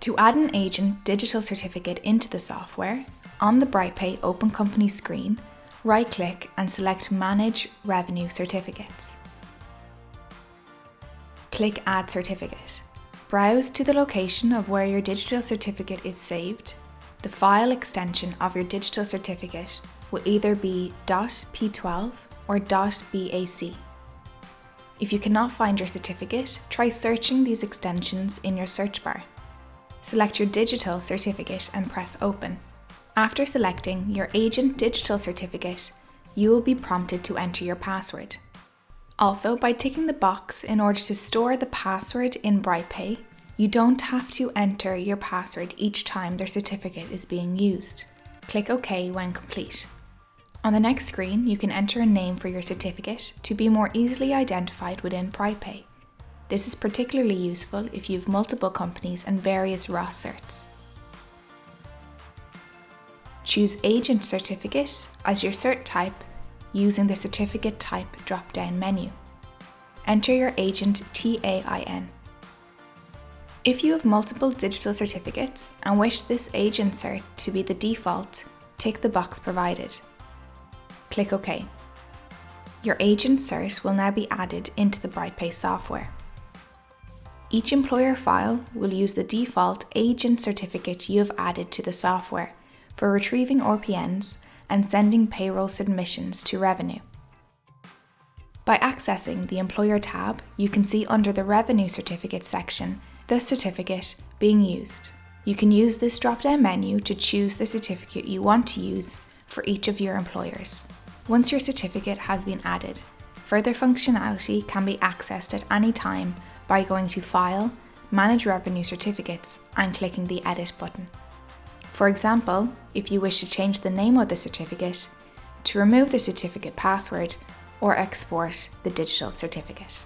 To add an agent digital certificate into the software, on the BrightPay Open Company screen, right-click and select Manage Revenue Certificates. Click Add Certificate. Browse to the location of where your digital certificate is saved. The file extension of your digital certificate will either be .p12 or .bac. If you cannot find your certificate, try searching these extensions in your search bar. Select your digital certificate and press Open. After selecting your agent digital certificate, you will be prompted to enter your password. Also, by ticking the box in order to store the password in BrightPay, you don't have to enter your password each time their certificate is being used. Click OK when complete. On the next screen, you can enter a name for your certificate to be more easily identified within BrightPay. This is particularly useful if you have multiple companies and various ROS certs. Choose Agent Certificate as your cert type using the Certificate Type drop-down menu. Enter your agent TAIN. If you have multiple digital certificates and wish this agent cert to be the default, tick the box provided. Click OK. Your agent cert will now be added into the BrightPay software. Each employer file will use the default agent certificate you have added to the software for retrieving RPNs and sending payroll submissions to revenue. By accessing the Employer tab, you can see under the Revenue Certificate section the certificate being used. You can use this drop-down menu to choose the certificate you want to use for each of your employers. Once your certificate has been added, further functionality can be accessed at any time by going to File, Manage Revenue Certificates and clicking the Edit button. For example, if you wish to change the name of the certificate, to remove the certificate password, or export the digital certificate.